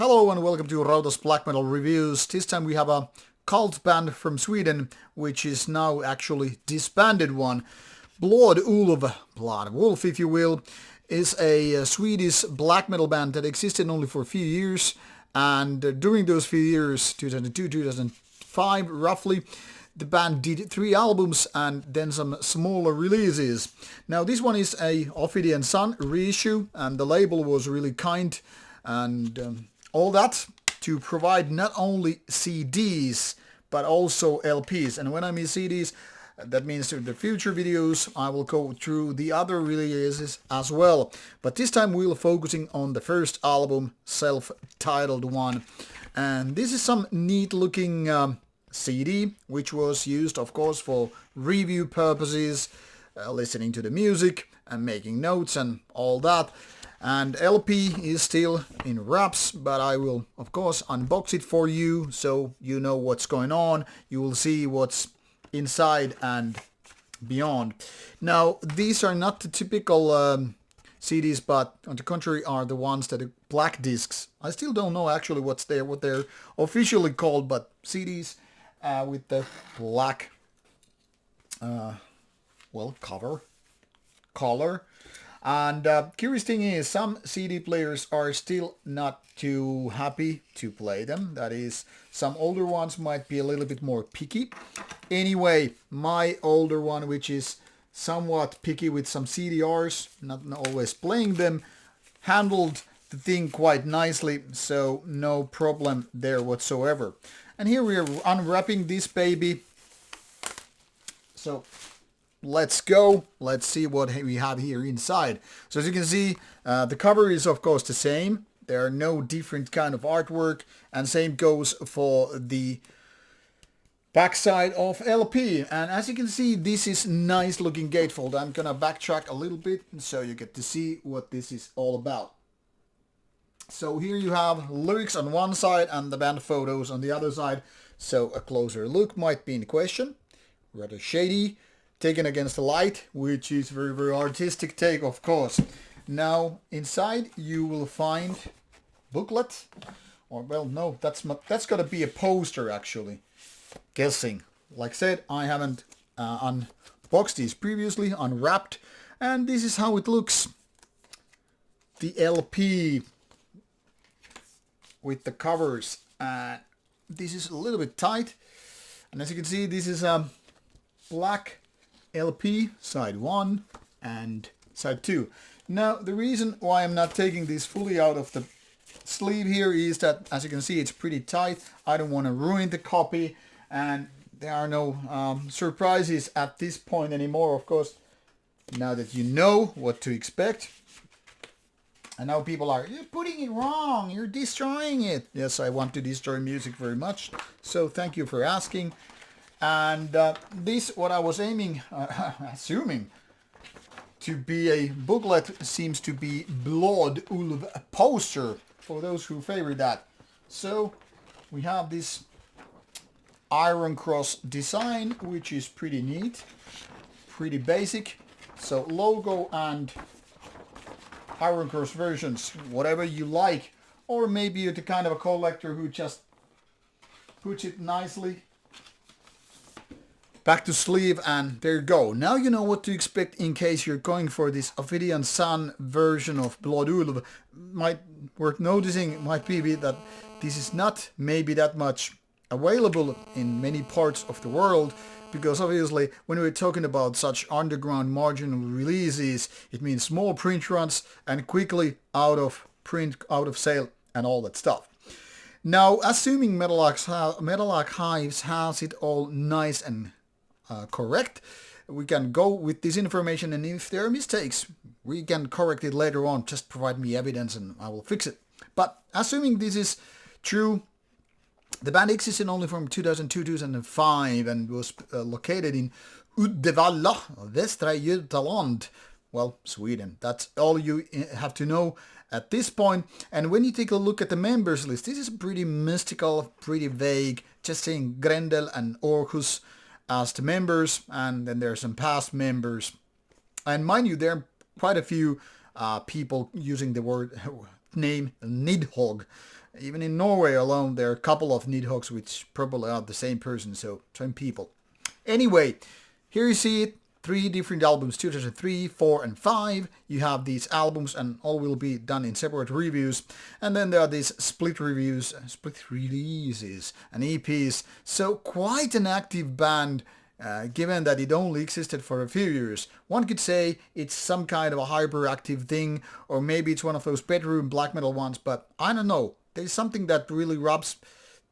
Hello and welcome to Rauta's Black Metal Reviews. This time we have a cult band from Sweden, which is now actually disbanded one. Blodulv, if you will, is a Swedish black metal band that existed only for a few years. And during those few years, 2002-2005 roughly, the band did 3 albums and then some smaller releases. Now this one is a Ophidian Sun reissue, and the label was really kind and all that to provide not only CDs but also LPs. And when I mean CDs, that means in the future videos I will go through the other releases as well. But this time we'll focusing on the first album, self-titled one. And this is some neat looking CD, which was used of course for review purposes, listening to the music and making notes and all that. And LP is still in wraps, but I will of course unbox it for you so you know what's going on. You will see what's inside and beyond. Now these are not the typical CDs, but on the contrary are the ones that are black discs. I still don't know actually what they're officially called, but CDs with the black color. And curious thing is, some CD players are still not too happy to play them. That is, some older ones might be a little bit more picky. Anyway, my older one, which is somewhat picky with some CDRs, not always playing them, handled the thing quite nicely, so no problem there whatsoever. And here we are unwrapping this baby. So let's go. Let's see what we have here inside. So as you can see, the cover is of course the same. There are no different kind of artwork, and same goes for the backside of LP. And as you can see, this is nice looking gatefold. I'm gonna backtrack a little bit so you get to see what this is all about. So here you have lyrics on one side and the band photos on the other side. So a closer look might be in question. Rather shady, taken against the light, which is very artistic take, of course. Now inside you will find booklet, or well, no, that's gotta be a poster actually. Guessing. Like I said, I haven't unboxed these previously, unwrapped, and this is how it looks. The LP with the covers. This is a little bit tight, and as you can see, this is a black LP side 1 and side 2. Now the reason why I'm not taking this fully out of the sleeve here is that, as you can see, it's pretty tight. I don't want to ruin the copy, and there are no surprises at this point anymore, of course, now that you know what to expect. And now people are, you're putting it wrong, you're destroying it. Yes, I want to destroy music very much, so thank you for asking. And this, what I was aiming, assuming to be a booklet, seems to be Blodulv poster, for those who favor that. So we have this iron cross design, which is pretty neat, pretty basic. So logo and iron cross versions, whatever you like. Or maybe you're the kind of a collector who just puts it nicely back to sleeve, and there you go. Now you know what to expect in case you're going for this Ophidian Sun version of Blodulv. Worth noticing might be that this is not maybe that much available in many parts of the world, because obviously when we're talking about such underground marginal releases, it means small print runs and quickly out of print, out of sale and all that stuff. Now assuming Metal Archives has it all nice and correct, we can go with this information, and if there are mistakes we can correct it later on. Just provide me evidence and I will fix it. But assuming this is true, the band existed only from 2002-2005 and was located in Uddevalla, Västra Götaland, well, Sweden. That's all you have to know at this point. And when you take a look at the members list, this is pretty mystical, pretty vague, just saying Grendel and Orkus as the members, and then there are some past members. And mind you, there are quite a few people using the word name Nidhogg Even in Norway alone, there are a couple of Nidhoggs which probably are the same person, so same people. Anyway, here you see it. 3 different albums, 2003, 4 and 5. You have these albums and all will be done in separate reviews. And then there are these split reviews, split releases and EPs. So quite an active band given that it only existed for a few years. One could say it's some kind of a hyperactive thing, or maybe it's one of those bedroom black metal ones, but I don't know. There's something that really rubs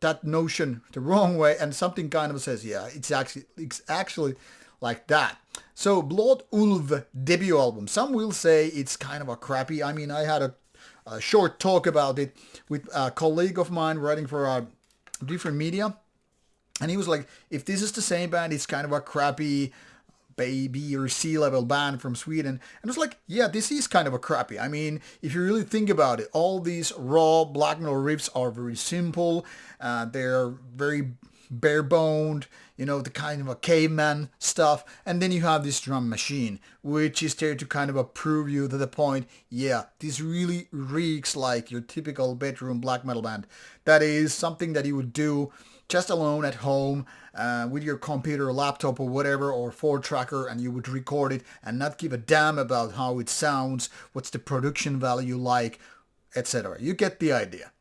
that notion the wrong way, and something kind of says, yeah, it's actually like that. So Blodulv debut album. Some will say it's kind of a crappy. I mean, I had a short talk about it with a colleague of mine writing for a different media. And he was like, if this is the same band, it's kind of a crappy baby or C-level band from Sweden. And I was like, yeah, this is kind of a crappy. I mean, if you really think about it, all these raw black metal riffs are very simple. They're very bare-boned, you know, the kind of a caveman stuff. And then you have this drum machine, which is there to kind of prove you to the point, yeah, this really reeks like your typical bedroom black metal band. That is something that you would do just alone at home with your computer or laptop or whatever, or 4-tracker, and you would record it and not give a damn about how it sounds, what's the production value like, etc. You get the idea.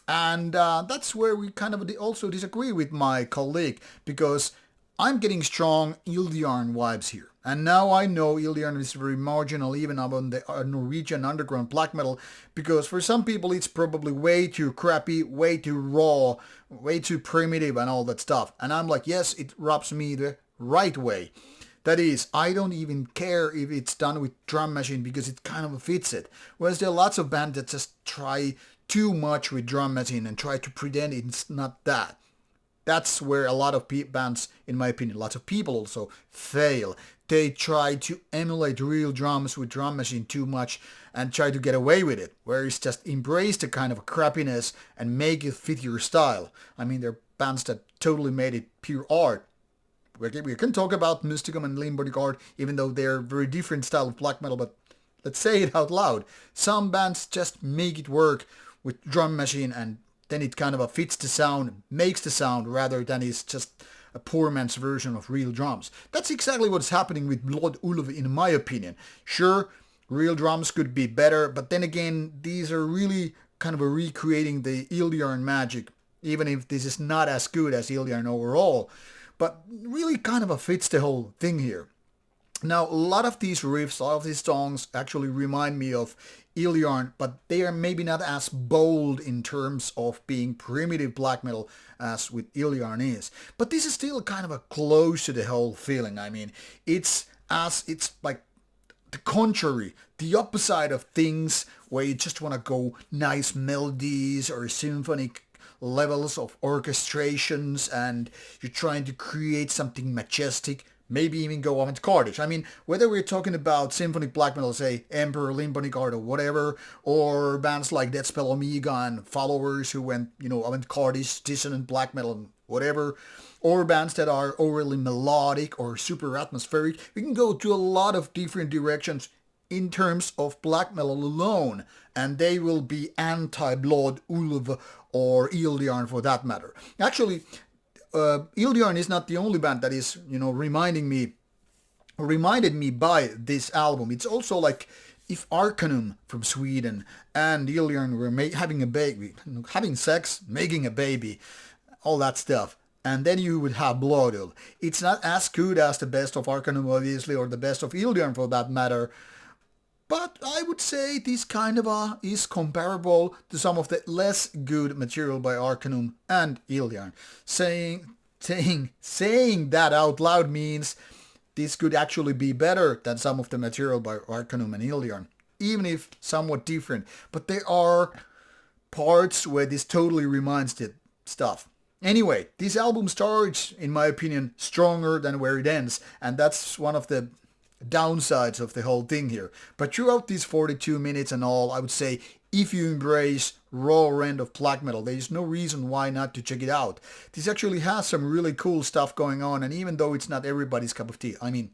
And that's where we kind of also disagree with my colleague, because I'm getting strong Ildjarn vibes here. And now I know Ildjarn is very marginal even among the Norwegian underground black metal, because for some people it's probably way too crappy, way too raw, way too primitive and all that stuff. And I'm like, yes, it rubs me the right way. That is, I don't even care if it's done with drum machine because it kind of fits it. Whereas there are lots of bands that just try too much with drum machine and try to pretend it's not that. That's where a lot of bands, in my opinion, lots of people also fail. They try to emulate real drums with drum machine too much and try to get away with it. Whereas just embrace the kind of crappiness and make it fit your style. I mean, there are bands that totally made it pure art. We can talk about Mysticum and Limbo Guard, even though they're very different style of black metal, but let's say it out loud. Some bands just make it work with drum machine, and then it kind of fits the sound, makes the sound, rather than it's just a poor man's version of real drums. That's exactly what's happening with Blodulv, in my opinion. Sure, real drums could be better, but then again, these are really kind of recreating the Ildjarn magic, even if this is not as good as Ildjarn overall. But really kind of fits the whole thing here. Now, a lot of these riffs, a lot of these songs actually remind me of Ildjarn, but they are maybe not as bold in terms of being primitive black metal as with Ildjarn is. But this is still kind of close to the whole feeling. I mean, it's like the contrary, the opposite of things where you just want to go nice melodies or symphonic levels of orchestrations and you're trying to create something majestic, maybe even go avant-garde. I mean, whether we're talking about symphonic black metal, say Emperor, Limbo Guard or whatever, or bands like Deathspell Omega and followers who went, you know, avant-garde, dissonant black metal and whatever, or bands that are overly melodic or super atmospheric, we can go to a lot of different directions in terms of black metal alone, and they will be anti-Blodulv or Ildjarn for that matter. Actually, Ildjarn is not the only band that is, you know, reminded me by this album. It's also like if Arcanum from Sweden and Ildjarn were having a baby, having sex, making a baby, all that stuff. And then you would have Blodulv. It's not as good as the best of Arcanum, obviously, or the best of Ildjarn for that matter. But I would say this kind of is comparable to some of the less good material by Arcanum and Ildjarn. Saying that out loud means this could actually be better than some of the material by Arcanum and Ildjarn, even if somewhat different. But there are parts where this totally reminds the stuff. Anyway, this album starts, in my opinion, stronger than where it ends, and that's one of the downsides of the whole thing here. But throughout these 42 minutes and all, I would say if you embrace raw end of black metal, there is no reason why not to check it out. This actually has some really cool stuff going on, and even though it's not everybody's cup of tea, I mean,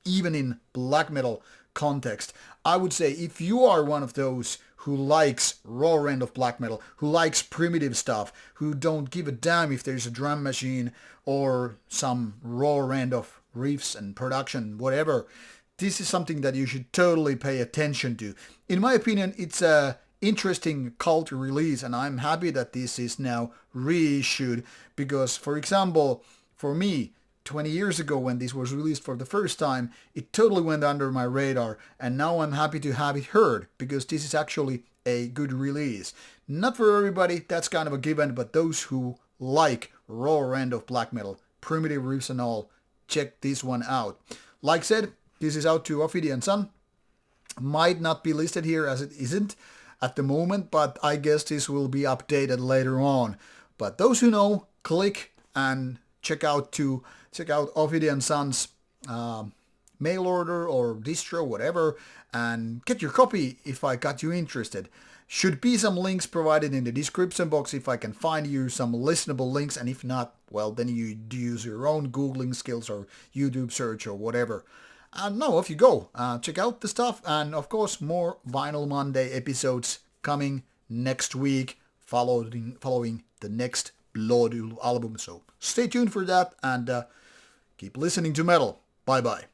even in black metal context. I would say if you are one of those who likes raw end of black metal, who likes primitive stuff, who don't give a damn if there's a drum machine or some raw end of riffs and production, whatever, this is something that you should totally pay attention to. In my opinion, it's a interesting cult release, and I'm happy that this is now reissued because, for example, for me, 20 years ago when this was released for the first time, it totally went under my radar, and now I'm happy to have it heard because this is actually a good release. Not for everybody, that's kind of a given, but those who like raw end of black metal, primitive riffs and all, check this one out. Like said, this is out to Ophidian Sun. Might not be listed here as it isn't at the moment, but I guess this will be updated later on. But those who know, click and check out Ophidian Sun's mail order or distro, whatever, and get your copy if I got you interested. Should be some links provided in the description box if I can find you some listenable links, and if not, well, then you use your own Googling skills or YouTube search or whatever. And now off you go. Check out the stuff, and of course more Vinyl Monday episodes coming next week following the next Blodulv album. So stay tuned for that and keep listening to metal. Bye bye.